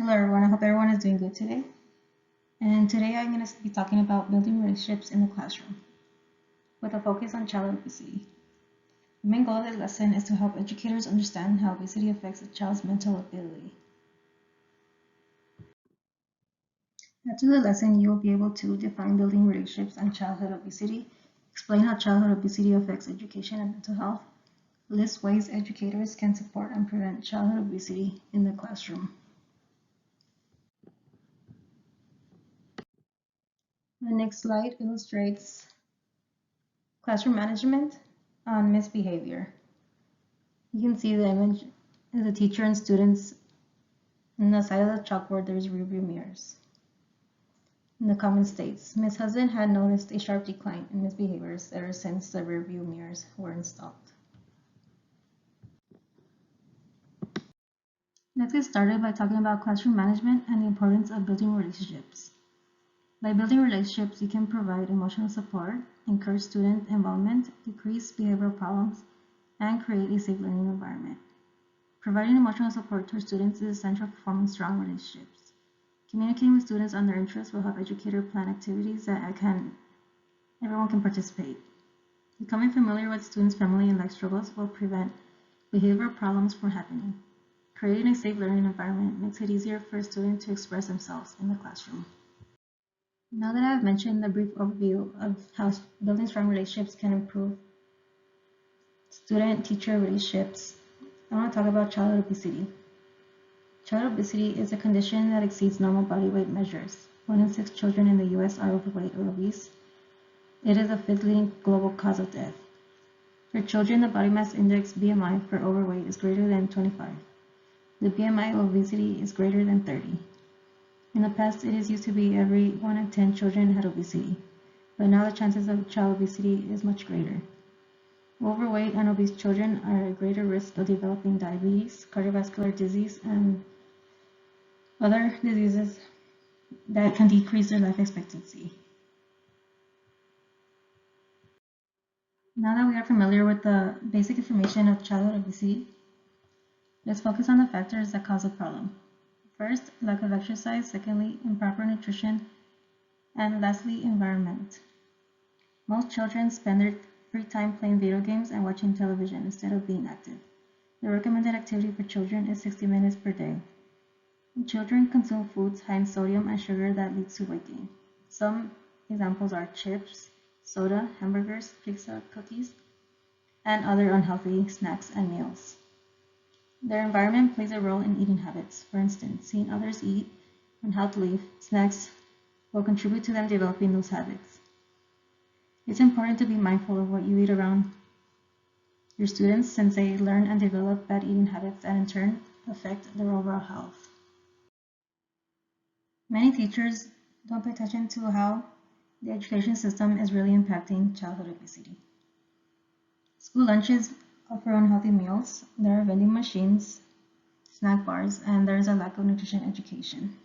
Hello everyone, I hope everyone is doing good today. And today I'm going to be talking about building relationships in the classroom with a focus on child obesity. The main goal of this lesson is to help educators understand how obesity affects a child's mental ability. After the lesson, you will be able to define building relationships and childhood obesity, explain how childhood obesity affects education and mental health, list ways educators can support and prevent childhood obesity in the classroom. The next slide illustrates classroom management on misbehavior. You can see the image of the teacher and students. On the side of the chalkboard, there's rearview mirrors. In the comment states, Ms. Hudson had noticed a sharp decline in misbehaviors ever since the rearview mirrors were installed. Let's get started by talking about classroom management and the importance of building relationships. By building relationships, you can provide emotional support, encourage student involvement, decrease behavioral problems, and create a safe learning environment. Providing emotional support to our students is essential for forming strong relationships. Communicating with students on their interests will help educators plan activities that everyone can participate. Becoming familiar with students' family and life struggles will prevent behavioral problems from happening. Creating a safe learning environment makes it easier for a student to express themselves in the classroom. Now that I've mentioned a brief overview of how building strong relationships can improve student-teacher relationships, I want to talk about childhood obesity. Childhood obesity is a condition that exceeds normal body weight measures. 1 in 6 children in the US are overweight or obese. It is the 5th leading global cause of death. For children, the body mass index BMI for overweight is greater than 25. The BMI of obesity is greater than 30. In the past, it is used to be every 1 in 10 children had obesity, but now the chances of child obesity is much greater. Overweight and obese children are at greater risk of developing diabetes, cardiovascular disease, and other diseases that can decrease their life expectancy. Now that we are familiar with the basic information of childhood obesity, let's focus on the factors that cause the problem. First, lack of exercise. Secondly, improper nutrition. And lastly, environment. Most children spend their free time playing video games and watching television instead of being active. The recommended activity for children is 60 minutes per day. Children consume foods high in sodium and sugar that leads to weight gain. Some examples are chips, soda, hamburgers, pizza, cookies, and other unhealthy snacks and meals. Their environment plays a role in eating habits. For instance, seeing others eat unhealthily snacks will contribute to them developing those habits. It's important to be mindful of what you eat around your students since they learn and develop bad eating habits that in turn affect their overall health. Many teachers don't pay attention to how the education system is really impacting childhood obesity. School lunches offer unhealthy meals, there are vending machines, snack bars, and there is a lack of nutrition education.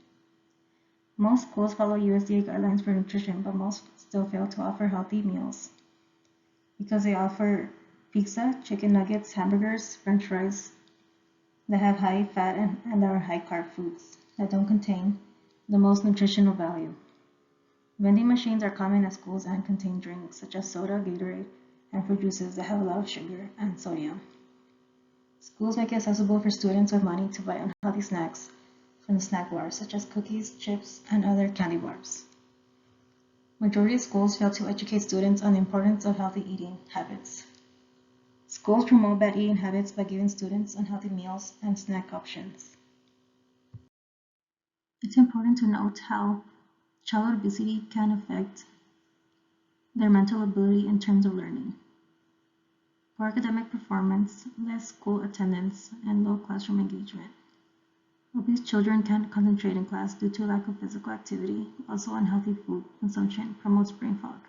Most schools follow USDA guidelines for nutrition, but most still fail to offer healthy meals because they offer pizza, chicken nuggets, hamburgers, french fries that have high fat and are high carb foods that don't contain the most nutritional value. Vending machines are common at schools and contain drinks such as soda, Gatorade, and fruit juices that have a lot of sugar and sodium. Schools make it accessible for students with money to buy unhealthy snacks from the snack bars such as cookies, chips, and other candy bars. Majority of schools fail to educate students on the importance of healthy eating habits. Schools promote bad eating habits by giving students unhealthy meals and snack options. It's important to note how childhood obesity can affect their mental ability in terms of learning. Poor academic performance, less school attendance, and low classroom engagement. Obese children can't concentrate in class due to lack of physical activity. Also, unhealthy food consumption promotes brain fog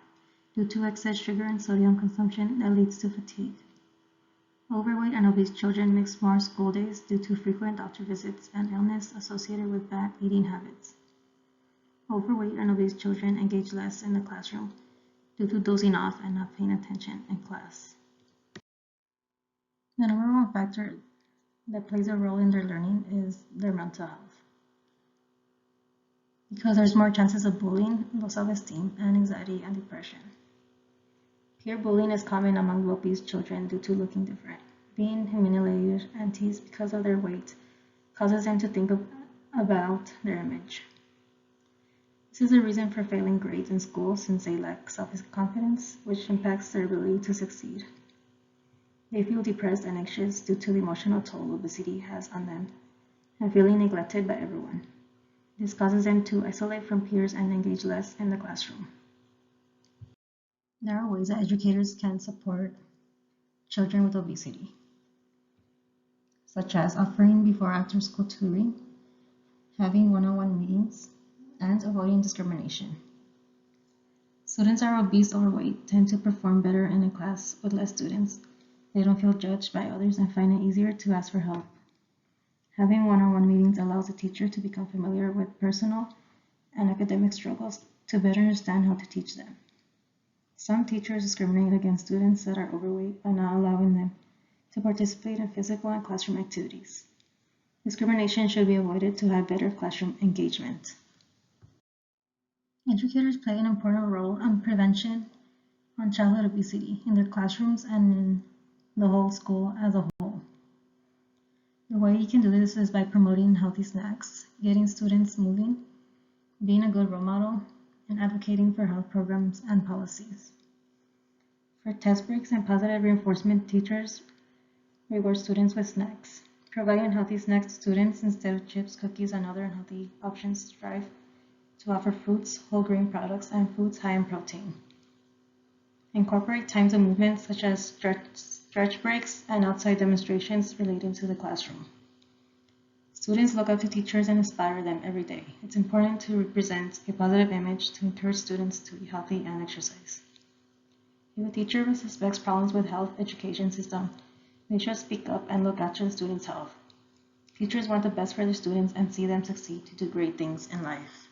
due to excess sugar and sodium consumption that leads to fatigue. Overweight and obese children miss more school days due to frequent doctor visits and illness associated with bad eating habits. Overweight and obese children engage less in the classroom due to dozing off and not paying attention in class. The number one factor that plays a role in their learning is their mental health. because there's more chances of bullying, low self-esteem, and anxiety and depression. Peer bullying is common among obese children due to looking different. Being humiliated and teased because of their weight causes them to think about their image. This is a reason for failing grades in school since they lack self-confidence, which impacts their ability to succeed. They feel depressed and anxious due to the emotional toll obesity has on them and feeling neglected by everyone. This causes them to isolate from peers and engage less in the classroom. There are ways that educators can support children with obesity, such as offering before after school tutoring, having one-on-one meetings, and avoiding discrimination. Students who are obese or overweight tend to perform better in a class with less students. They don't feel judged by others and find it easier to ask for help. Having one-on-one meetings allows the teacher to become familiar with personal and academic struggles to better understand how to teach them. Some teachers discriminate against students that are overweight by not allowing them to participate in physical and classroom activities. Discrimination should be avoided to have better classroom engagement. Educators play an important role in prevention on childhood obesity in their classrooms and in the whole school as a whole. The way you can do this is by promoting healthy snacks, getting students moving, being a good role model, and advocating for health programs and policies. For test breaks and positive reinforcement, teachers reward students with snacks. Providing healthy snacks to students instead of chips, cookies, and other unhealthy options strive to offer fruits, whole grain products, and foods high in protein. Incorporate times of movement such as stretch breaks and outside demonstrations relating to the classroom. Students look up to teachers and inspire them every day. It's important to represent a positive image to encourage students to be healthy and exercise. If a teacher suspects problems with health education system, they should speak up and look after the students' health. Teachers want the best for their students and see them succeed to do great things in life.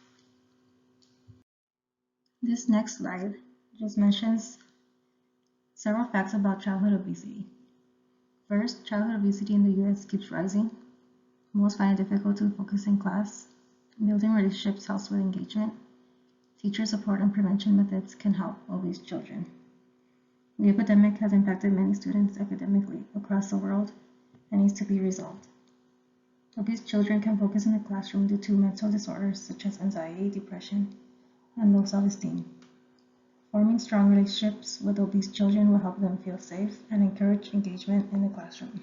This next slide just mentions several facts about childhood obesity. First, childhood obesity in the US keeps rising. Most find it difficult to focus in class. Building relationships helps with engagement. Teacher support and prevention methods can help obese children. The epidemic has impacted many students academically across the world and needs to be resolved. Obese children can focus in the classroom due to mental disorders such as anxiety, depression, and low self-esteem. Forming strong relationships with obese children will help them feel safe and encourage engagement in the classroom.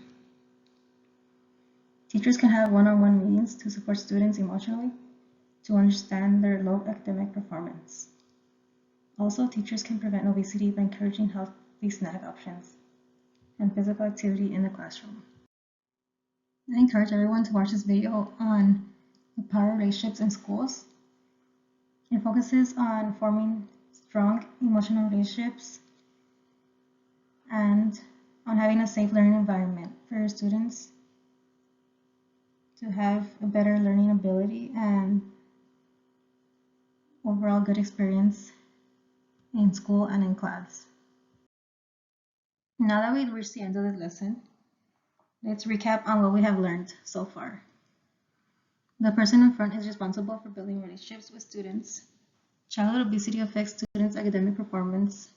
Teachers can have one-on-one meetings to support students emotionally to understand their low academic performance. Also, teachers can prevent obesity by encouraging healthy snack options and physical activity in the classroom. I encourage everyone to watch this video on the power of relationships in schools. It focuses on forming strong emotional relationships and on having a safe learning environment for your students to have a better learning ability and overall good experience in school and in class. Now that we've reached the end of this lesson, let's recap on what we have learned so far. The person in front is responsible for building relationships with students. Childhood obesity affects students' academic performance.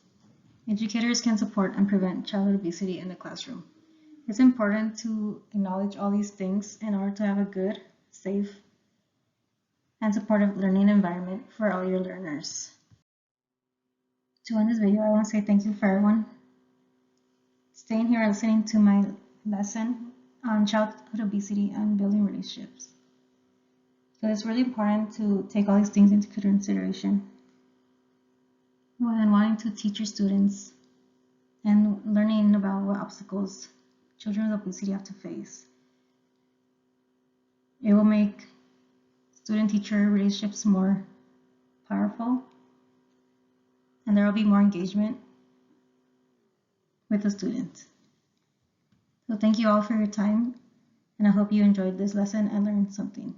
Educators can support and prevent childhood obesity in the classroom. It's important to acknowledge all these things in order to have a good, safe, and supportive learning environment for all your learners. To end this video, I want to say thank you for everyone staying here and listening to my lesson on childhood obesity and building relationships. So it's really important to take all these things into consideration when wanting to teach your students and learning about what obstacles children with obesity have to face. It will make student-teacher relationships more powerful, and there will be more engagement with the students. So thank you all for your time, and I hope you enjoyed this lesson and learned something.